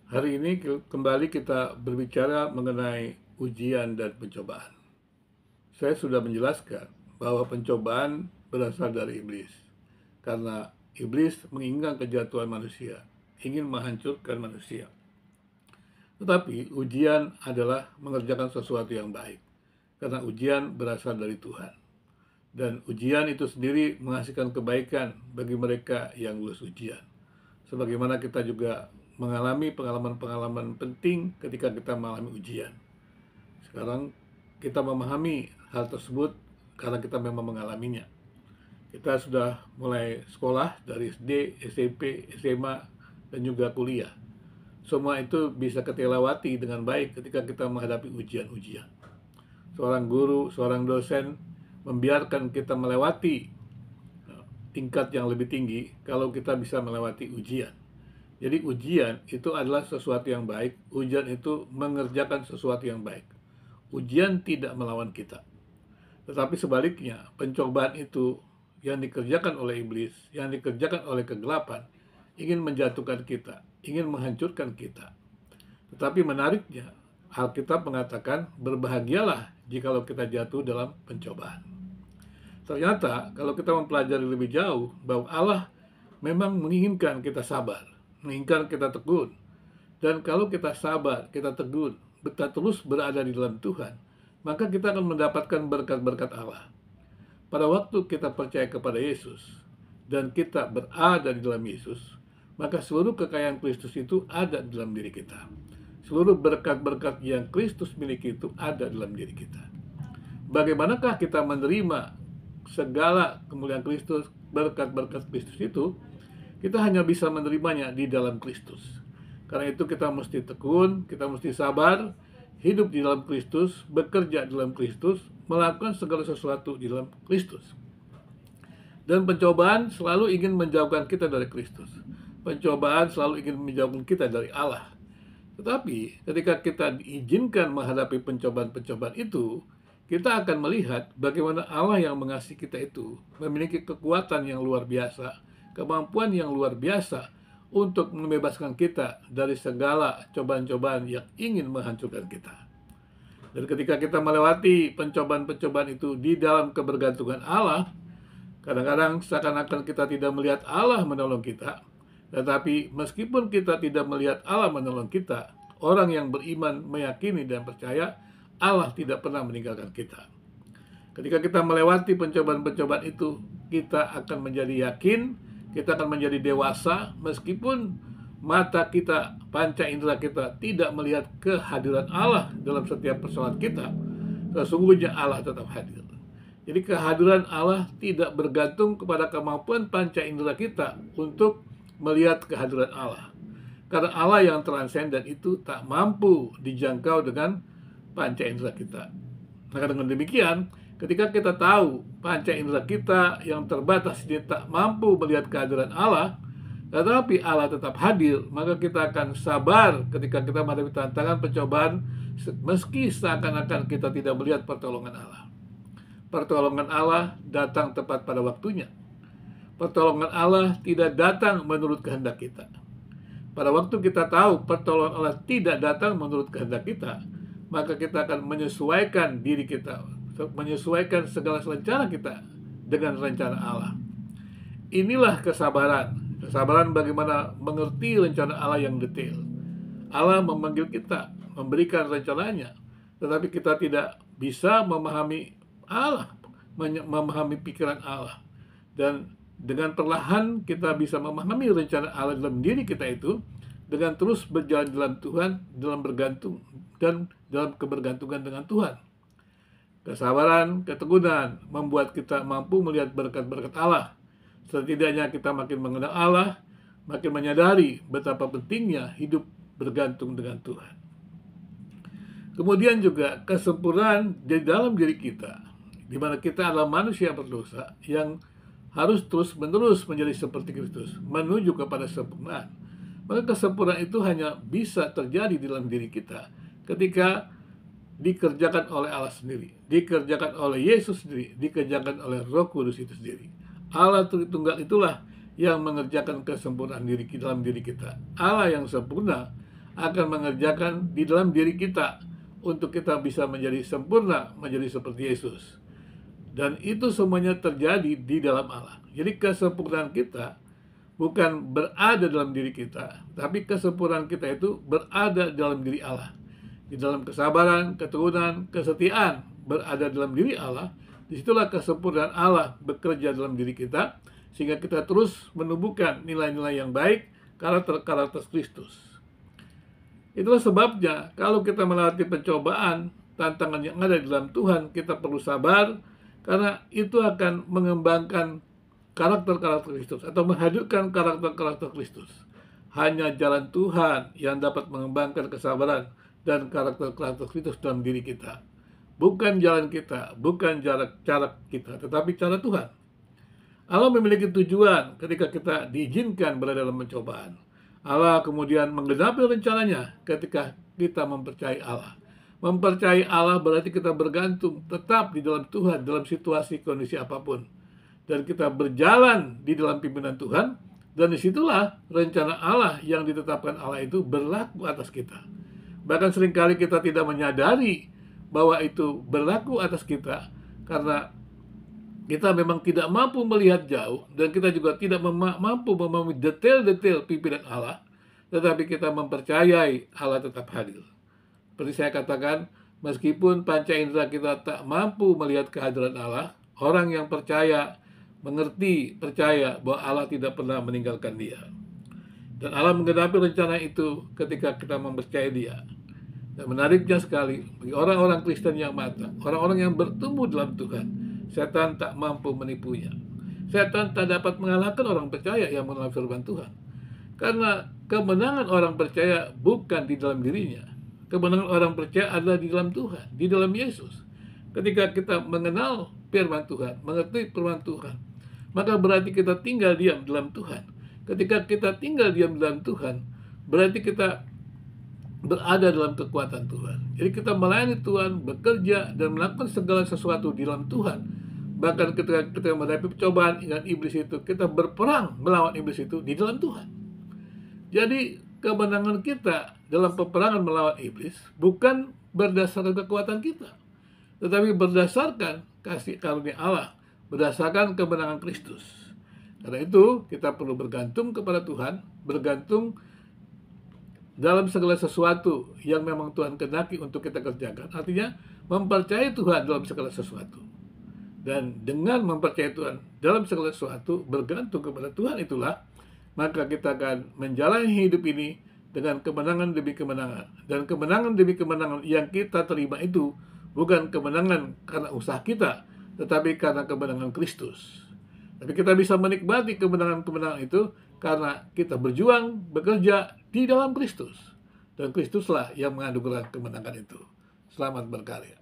Hari ini kembali kita berbicara mengenai ujian dan pencobaan. Saya sudah menjelaskan bahwa pencobaan berasal dari iblis. Karena iblis menginginkan kejatuhan manusia, ingin menghancurkan manusia. Tetapi ujian adalah mengerjakan sesuatu yang baik. Karena ujian berasal dari Tuhan. Dan ujian itu sendiri menghasilkan kebaikan bagi mereka yang lulus ujian. Sebagaimana kita juga mengalami pengalaman-pengalaman penting ketika kita mengalami ujian. Sekarang kita memahami hal tersebut karena kita memang mengalaminya. Kita sudah mulai sekolah dari SD, SMP, SMA, dan juga kuliah. Semua itu bisa kita lewati dengan baik ketika kita menghadapi ujian-ujian. Seorang guru, seorang dosen membiarkan kita melewati tingkat yang lebih tinggi kalau kita bisa melewati ujian. Jadi ujian itu adalah sesuatu yang baik, ujian itu mengerjakan sesuatu yang baik. Ujian tidak melawan kita. Tetapi sebaliknya, pencobaan itu yang dikerjakan oleh iblis, yang dikerjakan oleh kegelapan, ingin menjatuhkan kita, ingin menghancurkan kita. Tetapi menariknya, Alkitab mengatakan, berbahagialah jikalau kita jatuh dalam pencobaan. Ternyata, kalau kita mempelajari lebih jauh, bahwa Allah memang menginginkan kita sabar, menginginkan kita tekun. Dan kalau kita sabar, kita tegun, kita terus berada di dalam Tuhan, maka kita akan mendapatkan berkat-berkat Allah. Pada waktu kita percaya kepada Yesus, dan kita berada di dalam Yesus, maka seluruh kekayaan Kristus itu ada di dalam diri kita. Seluruh berkat-berkat yang Kristus miliki itu ada dalam diri kita. Bagaimanakah kita menerima segala kemuliaan Kristus, berkat-berkat Kristus itu? Kita hanya bisa menerimanya di dalam Kristus. Karena itu kita mesti tekun, kita mesti sabar, hidup di dalam Kristus, bekerja di dalam Kristus, melakukan segala sesuatu di dalam Kristus. Dan pencobaan selalu ingin menjauhkan kita dari Kristus. Pencobaan selalu ingin menjauhkan kita dari Allah. Tetapi ketika kita diizinkan menghadapi pencobaan-pencobaan itu, kita akan melihat bagaimana Allah yang mengasihi kita itu memiliki kekuatan yang luar biasa, kemampuan yang luar biasa untuk membebaskan kita dari segala cobaan-cobaan yang ingin menghancurkan kita. Dan ketika kita melewati pencobaan-pencobaan itu di dalam kebergantungan Allah, kadang-kadang seakan-akan kita tidak melihat Allah menolong kita. Tetapi meskipun kita tidak melihat Allah menolong kita, orang yang beriman meyakini dan percaya Allah tidak pernah meninggalkan kita. Ketika kita melewati pencobaan-pencobaan itu, kita akan menjadi yakin, kita akan menjadi dewasa, meskipun mata kita, panca indera kita tidak melihat kehadiran Allah dalam setiap persoalan kita. Sesungguhnya Allah tetap hadir. Jadi kehadiran Allah tidak bergantung kepada kemampuan panca indera kita untuk melihat kehadiran Allah. Karena Allah yang transenden itu tak mampu dijangkau dengan panca indera kita. Maka dengan demikian, ketika kita tahu panca indera kita yang terbatas dia tak mampu melihat kehadiran Allah, tetapi Allah tetap hadir, maka kita akan sabar ketika kita menghadapi tantangan pencobaan, meski seakan-akan kita tidak melihat pertolongan Allah. Pertolongan Allah datang tepat pada waktunya. Pertolongan Allah tidak datang menurut kehendak kita. Pada waktu kita tahu pertolongan Allah tidak datang menurut kehendak kita, maka kita akan menyesuaikan diri kita, menyesuaikan segala rencana kita dengan rencana Allah. Inilah kesabaran. Kesabaran bagaimana mengerti rencana Allah yang detail. Allah memanggil kita, memberikan rencananya, tetapi kita tidak bisa memahami Allah, memahami pikiran Allah. Dan dengan perlahan kita bisa memahami rencana Allah dalam diri kita itu, dengan terus berjalan dalam Tuhan, dalam bergantung dan dalam kebergantungan dengan Tuhan. Kesabaran, keteguhan membuat kita mampu melihat berkat-berkat Allah. Setidaknya kita makin mengenal Allah, makin menyadari betapa pentingnya hidup bergantung dengan Tuhan. Kemudian juga kesempurnaan di dalam diri kita, di mana kita adalah manusia berdosa yang harus terus-menerus menjadi seperti Kristus, menuju kepada kesempurnaan. Maka kesempurnaan itu hanya bisa terjadi di dalam diri kita ketika dikerjakan oleh Allah sendiri, dikerjakan oleh Yesus sendiri, dikerjakan oleh Roh Kudus itu sendiri. Allah Tritunggal itulah yang mengerjakan kesempurnaan dalam diri kita. Allah yang sempurna akan mengerjakan di dalam diri kita untuk kita bisa menjadi sempurna, menjadi seperti Yesus. Dan itu semuanya terjadi di dalam Allah. Jadi kesempurnaan kita bukan berada dalam diri kita, tapi kesempurnaan kita itu berada dalam diri Allah. Di dalam kesabaran, keturunan, kesetiaan berada dalam diri Allah. Disitulah kesempurnaan Allah bekerja dalam diri kita, sehingga kita terus menumbuhkan nilai-nilai yang baik, karakter-karakter Kristus. Itulah sebabnya kalau kita melewati pencobaan, tantangan yang ada di dalam Tuhan, kita perlu sabar, karena itu akan mengembangkan karakter-karakter Kristus atau menghadirkan karakter-karakter Kristus. Hanya jalan Tuhan yang dapat mengembangkan kesabaran dan karakter-karakter Kristus dalam diri kita. Bukan jalan kita, bukan cara kita, tetapi cara Tuhan. Allah memiliki tujuan ketika kita diizinkan berada dalam pencobaan. Allah kemudian menggenapi rencananya ketika kita mempercayai Allah. Mempercayai Allah berarti kita bergantung tetap di dalam Tuhan dalam situasi kondisi apapun. Dan kita berjalan di dalam pimpinan Tuhan, dan disitulah rencana Allah yang ditetapkan Allah itu berlaku atas kita. Bahkan seringkali kita tidak menyadari bahwa itu berlaku atas kita, karena kita memang tidak mampu melihat jauh, dan kita juga tidak mampu memahami detail-detail pimpinan Allah, tetapi kita mempercayai Allah tetap hadir. Seperti saya katakan, meskipun panca indera kita tak mampu melihat kehadiran Allah, orang yang percaya, mengerti, percaya bahwa Allah tidak pernah meninggalkan dia. Dan Allah menggenapi rencana itu ketika kita mempercayai dia. Dan menariknya sekali, bagi orang-orang Kristen yang matang, orang-orang yang bertumbuh dalam Tuhan, setan tak mampu menipunya. Setan tak dapat mengalahkan orang percaya yang mengenal firman Tuhan. Karena kemenangan orang percaya bukan di dalam dirinya. Kemenangan orang percaya adalah di dalam Tuhan, di dalam Yesus. Ketika kita mengenal firman Tuhan, mengerti firman Tuhan, maka berarti kita tinggal diam dalam Tuhan. Ketika kita tinggal diam dalam Tuhan, berarti kita berada dalam kekuatan Tuhan. Jadi kita melayani Tuhan, bekerja, dan melakukan segala sesuatu di dalam Tuhan. Bahkan ketika kita menghadapi percobaan dengan iblis itu, kita berperang melawan iblis itu di dalam Tuhan. Jadi kemenangan kita dalam peperangan melawan iblis bukan berdasarkan kekuatan kita, tetapi berdasarkan kasih karunia Allah, berdasarkan kemenangan Kristus. Karena itu kita perlu bergantung kepada Tuhan, bergantung dalam segala sesuatu yang memang Tuhan kehendaki untuk kita kerjakan. Artinya mempercayai Tuhan dalam segala sesuatu. Dan dengan mempercayai Tuhan dalam segala sesuatu, bergantung kepada Tuhan itulah, maka kita akan menjalani hidup ini dengan kemenangan demi kemenangan. Dan kemenangan demi kemenangan yang kita terima itu bukan kemenangan karena usaha kita, tetapi karena kemenangan Kristus. Tapi kita bisa menikmati kemenangan-kemenangan itu karena kita berjuang, bekerja di dalam Kristus. Dan Kristuslah yang menganugerahkan kemenangan itu. Selamat berkarya.